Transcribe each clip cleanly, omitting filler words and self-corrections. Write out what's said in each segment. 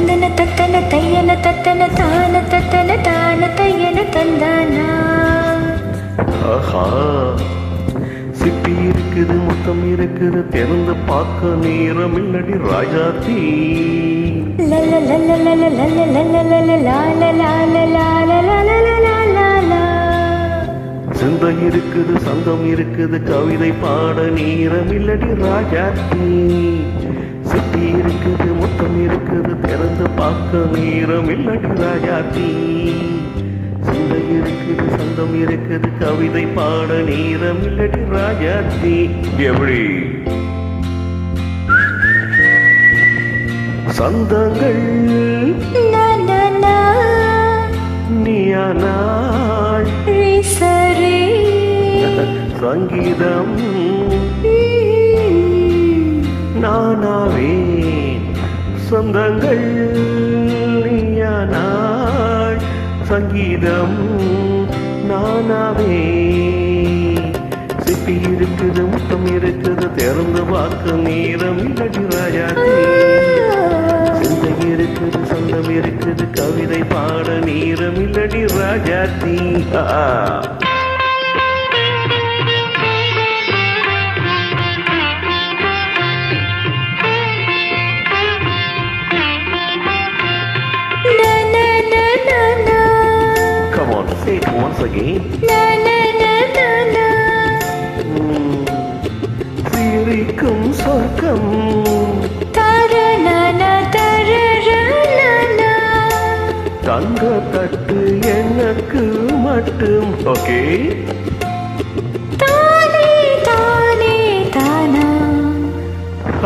தந்தன தத்தன தையன தத்தன தான தத்தன தான தையன தந்தானா. ஆஹா, சிப்பி இருக்குது, முத்தம் இருக்குது, திறந்து பார்க்க நேரம் இல்லடி ராஜாத்தி. சிந்தை இருக்குது, சந்தம் இருக்குது, கவிதை பாட நேரம் இல்லடி ராஜாத்தி. சிப்பி இருக்குது, முத்தம் இருக்குது, திறந்து பார்க்க நேரம் இல்லடி ராஜாத்தி. சிந்தை இருக்குது, சந்தம் இருக்குது, கவிதை பாட நேரம் இல்லடி ராஜாத்தி. எப்படி சந்தங்கள் நீயானாள் சங்கீதம் நானாவேன். சொந்தங்கள் நீயானாள் சங்கீதம் நானாவே. சிப்பி இருக்குது, முத்தம் இருக்குது, திறந்து பார்க்க நேரம் இல்லடி ராஜாத்தி. சிந்தை இருக்குது, சொந்தம் இருக்குது, கவிதை பாட நேரம் இல்லடி Rajathi. Come on, say it once again. சிரிக்கும் சொர்க்கம் தங்க தட்டு எனக்கு மட்டும். ஓகே,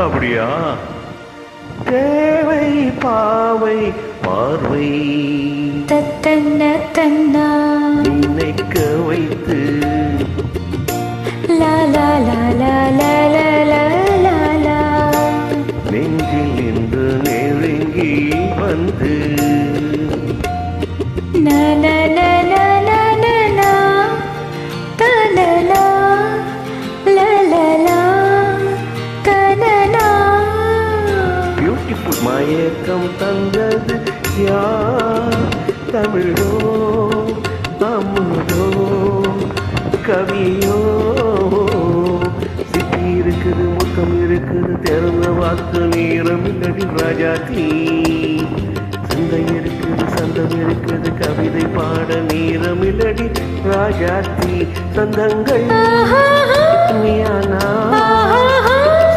அப்படியா? தேவை பாவை பார்வை தத்தன்ன தன்னா நினைக்க வைத்து லா லா லா லா லா லா லா லா லா நெஞ்சில் இன்று நெருங்கி வந்து நா நா நா நா நா நா நா தனனா லா லா லா தனனா. பியூட்டிஃபுல் மயக்கம் தந்தது யார்? தமிழோ அமுதோ கவியோ? சிப்பி இருக்குது, முத்தம் இருக்குது, திறந்த வாக்கு நேரம் இல்லடி ராஜாத்தி. சிந்தை இருக்குது, சந்தம் இருக்குது, கவிதை பாட நேரம் இல்லடி ராஜாத்தி. சந்தங்கள் நீயானா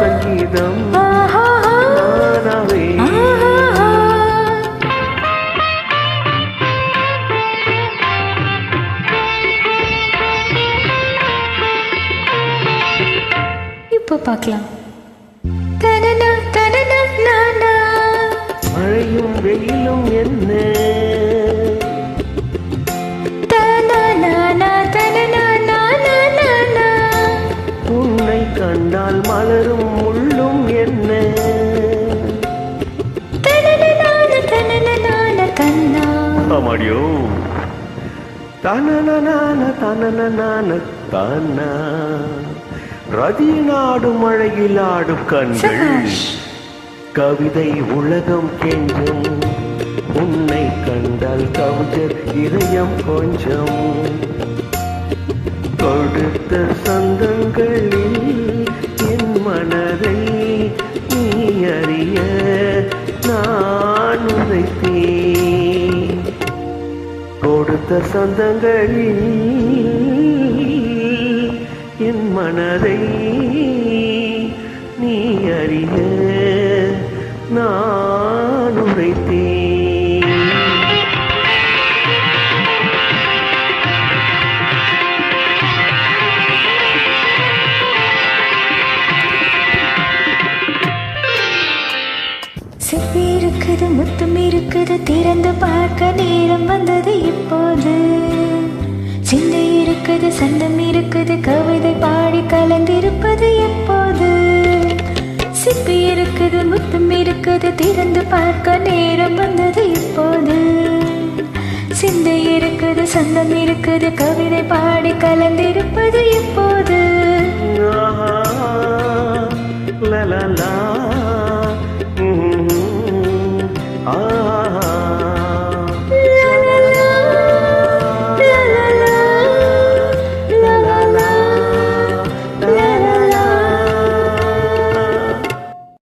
சங்கீதம் நானாவே. இப்போ பார்க்கலாம். தனனா தனனா நானா மழையும் வெயிலும் என்ன தனனா தனனா நானா நானா உன்னை கண்டால் மலரும் முள்ளும் என்ன தனனா தனனா தன்னா. ஆமாடியோ தனனனான தனனனான தானா. ரதி நாடும் மழையில் ஆடும் கண்கள் சபாஷ். கவிதை உலகம் கெஞ்சும். உன்னை கண்டால் கவிஞர் இதயம் கொஞ்சம். கொடுத்த சந்தங்களில் என் மனதை நீ அறிய நான் உரைத்தேன். கொடுத்த சந்தங்களில் என் மனதை நீ அறிய நான் உரைத்தேன். சிப்பி இருக்குது, முத்தம் இருக்குது, திறந்து பார்க்க நேரம் வந்தது இப்போது. சிந்தை இருக்குது, சந்தம் இருக்குது, கவிதை பாடி கலந்திருப்பது எப்போது. சிப்பி இருக்குது, முத்தம் இருக்குது, திறந்து பார்க்க நேரம் வந்தது இப்போது. சிந்தை இருக்குது, சந்தம் இருக்குது, கவிதை பாடி கலந்திருப்பது எப்போது. லா லா லா